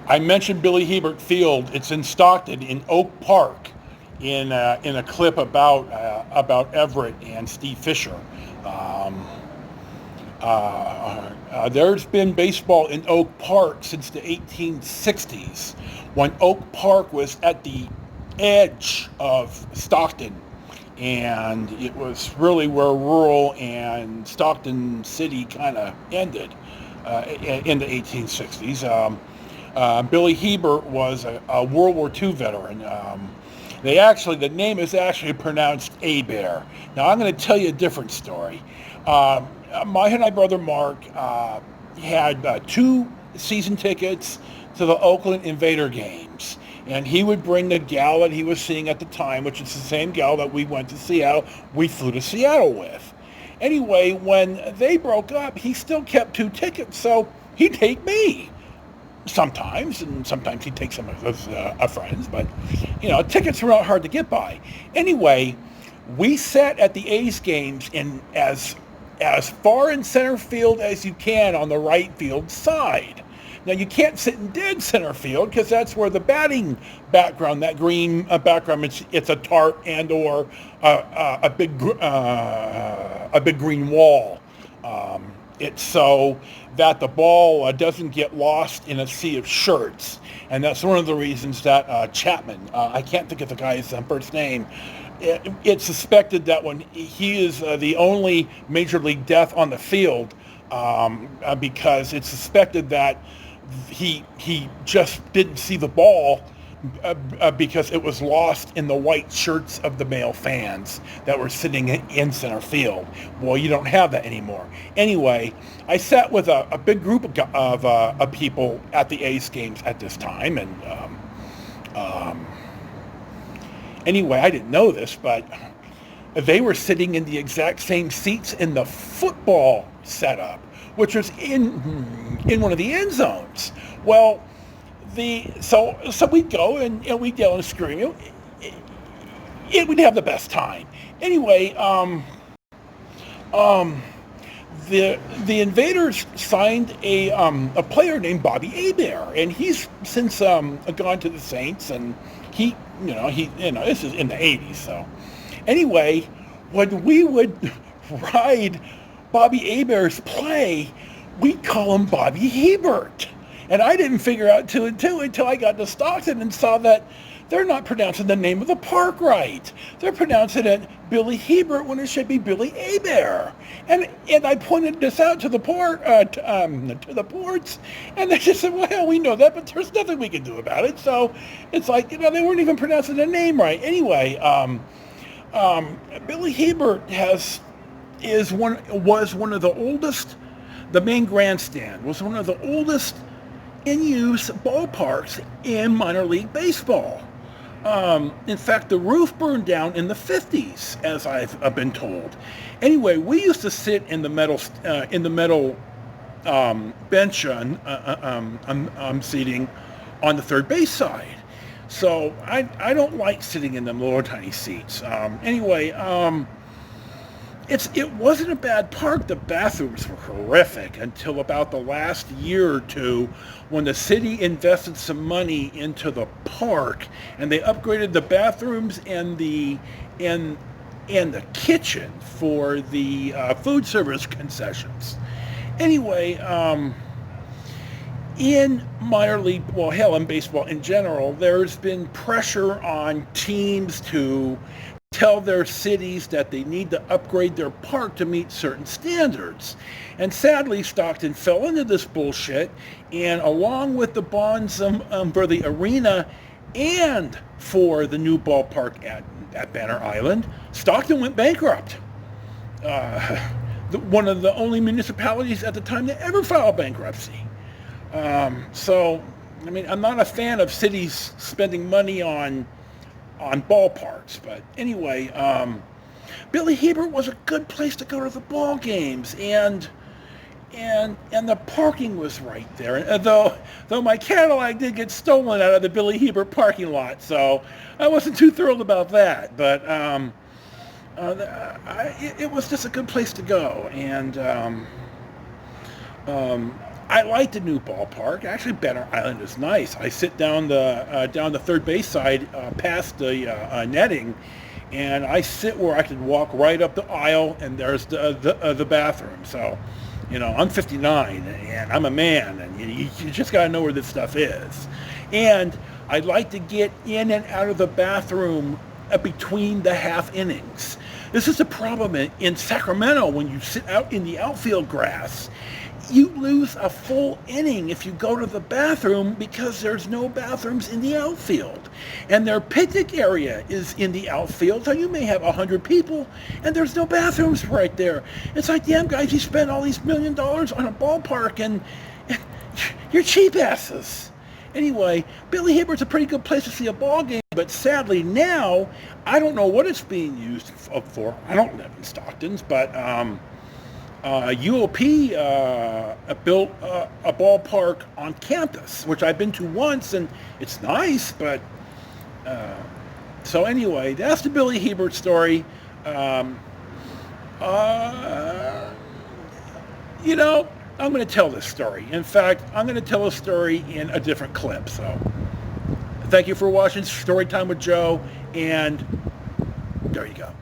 I mentioned Billy Hebert Field. It's in Stockton, in Oak Park, in a clip about Everett and Steve Fisher. Um, there's been baseball in Oak Park since the 1860s, when Oak Park was at the edge of Stockton, and it was really where rural and Stockton City kind of ended in the 1860s. Billy Hebert was a World War II veteran. The name is actually pronounced Hebert. Now I'm going to tell you a different story. My and my brother Mark had 2 season tickets to the Oakland Invader games. And he would bring the gal that he was seeing at the time, which is the same gal that we went to Seattle, we flew to Seattle with. Anyway, when they broke up, he still kept 2 tickets, so he'd take me sometimes, and sometimes he'd take some of his friends, but, tickets were not hard to get by. Anyway, we sat at the A's games in as far in center field as you can on the right field side. Now, you can't sit in dead center field because that's where the batting background, that green background, it's a tarp and or a big green wall. It's so that the ball doesn't get lost in a sea of shirts. And that's one of the reasons that Chapman, I can't think of the guy's first name, it's suspected that when he is the only major league death on the field, because it's suspected that he just didn't see the ball because it was lost in the white shirts of the male fans that were sitting in center field. Well, you don't have that anymore. Anyway, I sat with a big group of people at the A's games at this time, and anyway, I didn't know this, but they were sitting in the exact same seats in the football setup, which was in one of the end zones. Well, so we'd go and we'd yell and scream. We'd have the best time. Anyway, the Invaders signed a player named Bobby Hebert, and he's since gone to the Saints, and he this is in the 80s. So anyway, when we would ride Bobby Hebert's play, we'd call him Bobby Hebert. And I didn't figure out until I got to Stockton and saw that they're not pronouncing the name of the park right. They're pronouncing it Billy Hebert when it should be Billy Hebert. And I pointed this out to the ports, and they just said, "Well, we know that, but there's nothing we can do about it." So it's like they weren't even pronouncing the name right. Anyway, Billy Hebert was one of the oldest. The main grandstand was one of the oldest in-use ballparks in minor league baseball. In fact, the roof burned down in the 50s, as I've been told. Anyway, we used to sit in the metal bench seating on the third base side. So I don't like sitting in them little tiny seats. It wasn't a bad park. The bathrooms were horrific until about the last year or two, when the city invested some money into the park and they upgraded the bathrooms and the kitchen for the food service concessions. Anyway, in minor league, well, hell, in baseball in general, there's been pressure on teams to tell their cities that they need to upgrade their park to meet certain standards. And sadly, Stockton fell into this bullshit, and along with the bonds for the arena and for the new ballpark at Banner Island, Stockton went bankrupt. One of the only municipalities at the time that ever filed bankruptcy. I'm not a fan of cities spending money on ballparks, but anyway, Billy Hebert was a good place to go to the ball games, and the parking was right there. And though my Cadillac did get stolen out of the Billy Hebert parking lot, so I wasn't too thrilled about that. But it was just a good place to go, and I like the new ballpark. Actually, Banner Island is nice. I sit down the third base side past the netting, and I sit where I can walk right up the aisle, and there's the bathroom. So, I'm 59, and I'm a man, and you just got to know where this stuff is. And I'd like to get in and out of the bathroom between the half innings. This is the problem in Sacramento when you sit out in the outfield grass. You lose a full inning if you go to the bathroom because there's no bathrooms in the outfield. And their picnic area is in the outfield, so you may have 100 people, and there's no bathrooms right there. It's like, damn, guys, you spent all these $1 million on a ballpark, and you're cheap asses. Anyway, Billy Hebert's a pretty good place to see a ball game, but sadly now, I don't know what it's being used for. I don't live in Stockton's, but UOP built a ballpark on campus, which I've been to once, and it's nice, but so anyway, that's the Billy Hebert story. I'm going to tell this story. In fact, I'm going to tell a story in a different clip. So thank you for watching Storytime with Joe, and there you go.